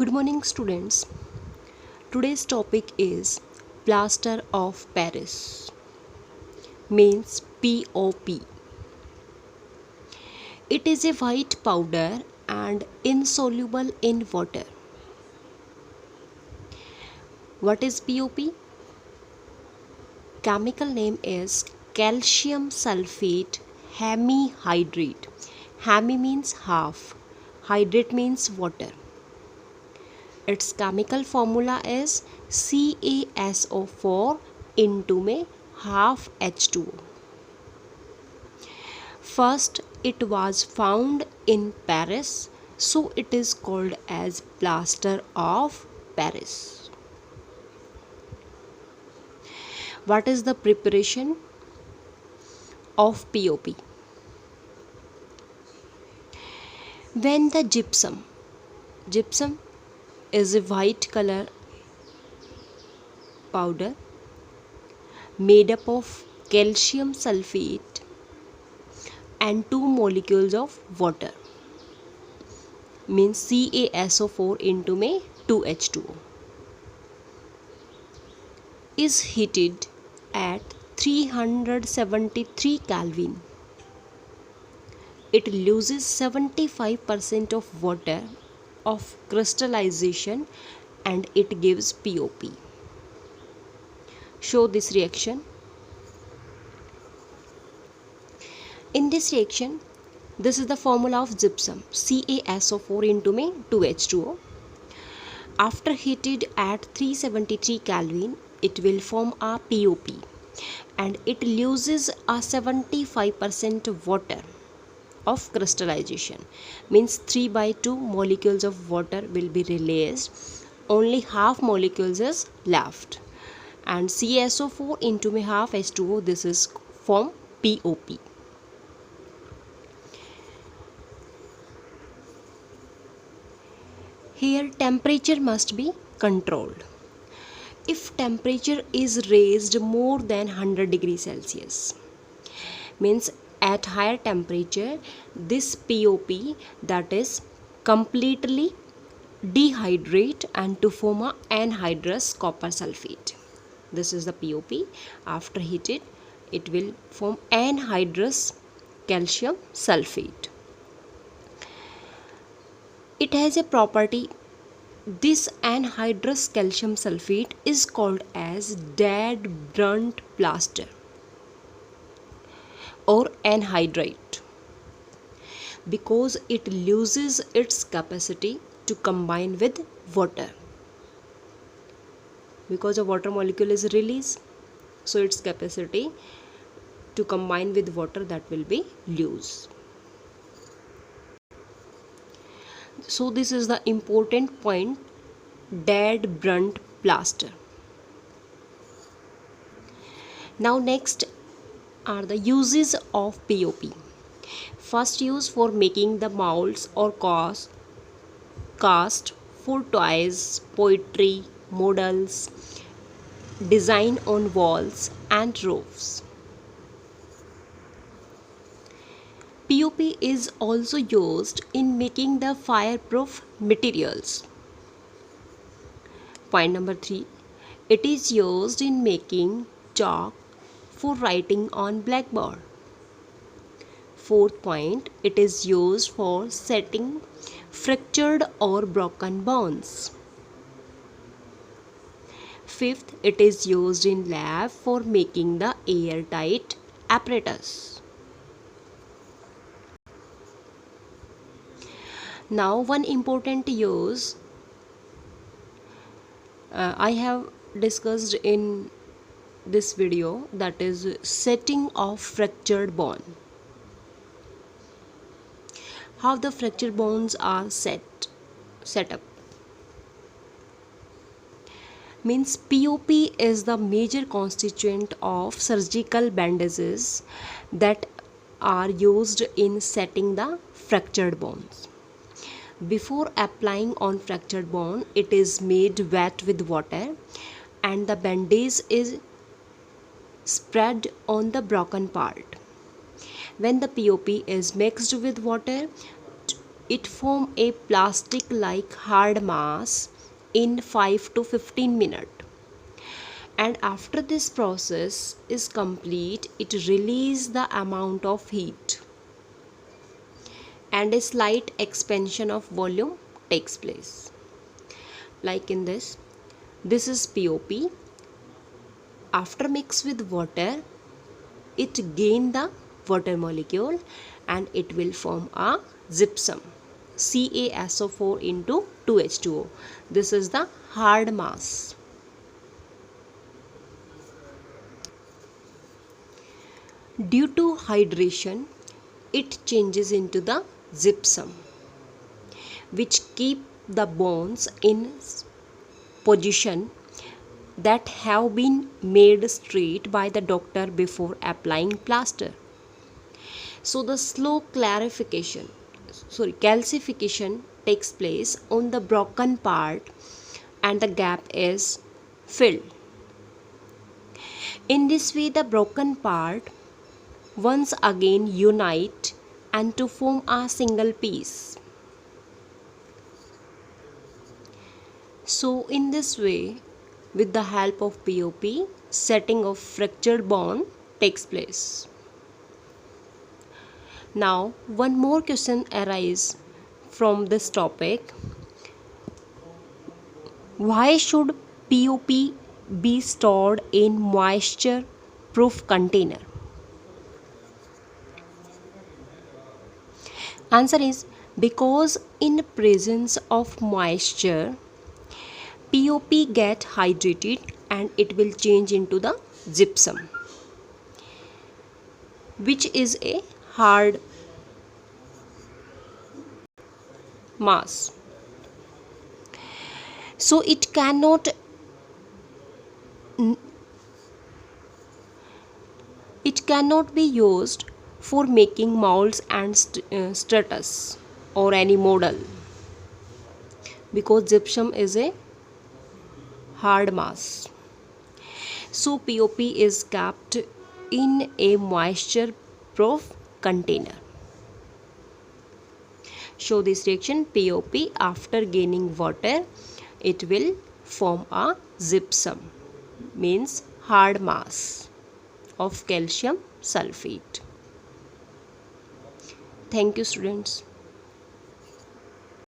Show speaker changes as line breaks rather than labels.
Good morning, students. Today's topic is plaster of Paris, means POP. It is a white powder and insoluble in water. What is POP? Chemical name is calcium sulfate hemihydrate. Hemi means half, hydrate means water. Its chemical formula is CaSO4 into में half H2O. First, it was found in Paris, so it is called as plaster of Paris. What is the preparation of POP? When the gypsum is a white color powder made up of calcium sulfate and two molecules of water, means CaSO4 into में 2H2O, is heated at 373 Kelvin. It loses 75% of water of crystallization and it gives POP. Show this reaction. In this reaction, this is the formula of gypsum, CaSO4 into में 2H2O. After heated at 373 Kelvin, it will form a POP and it loses a 75% water of crystallization, means 3/2 molecules of water will be released, only half molecules is left, and CaSO4 into में half H2O, this is form POP. Here temperature must be controlled. If temperature is raised more than 100 degrees Celsius, means at higher temperature this POP, that is completely dehydrate and to form a anhydrous copper sulfate. This is the POP. After heated, it will form anhydrous calcium sulfate. It has a property. This anhydrous calcium sulfate is called as dead burnt plaster or anhydrite because it loses its capacity to combine with water, because a water molecule is released, so its capacity to combine with water, that will be loose. So this is the important point, dead burnt plaster. Now next are the uses of POP. First use, for making the molds or cast for toys, poetry, models, design on walls and roofs. POP is also used in making the fireproof materials. Point number 3, it is used in making chalk for writing on blackboard. Fourth point, it is used for setting fractured or broken bones. Fifth, it is used in lab for making the airtight apparatus. Now one important use I have discussed in this video, that is setting of fractured bone. How the fractured bones are set up, means POP is the major constituent of surgical bandages that are used in setting the fractured bones. Before applying on fractured bone, it is made wet with water and the bandage is spread on the broken part. When the POP is mixed with water, it form a plastic like hard mass in 5 to 15 minutes. And after this process is complete, it release the amount of heat and a slight expansion of volume takes place. Like in this is POP. After mix with water, it gain the water molecule and it will form a gypsum, CaSO4 into 2H2O. This is the hard mass. Due to hydration, it changes into the gypsum, which keep the bones in position that have been made straight by the doctor before applying plaster. So the slow calcification takes place on the broken part and the gap is filled. In this way, the broken part once again unite and to form a single piece. So in this way, with the help of POP, setting of fractured bone takes place. Now, one more question arises from this topic. Why should POP be stored in moisture-proof container? Answer is because in presence of moisture, POP get hydrated and it will change into the gypsum, which is a hard mass. So it cannot be used for making molds and stratus or any model, because gypsum is a hard mass. So POP is kept in a moisture proof container. Show this reaction. POP after gaining water, it will form a gypsum, means hard mass of calcium sulfate. Thank you, students.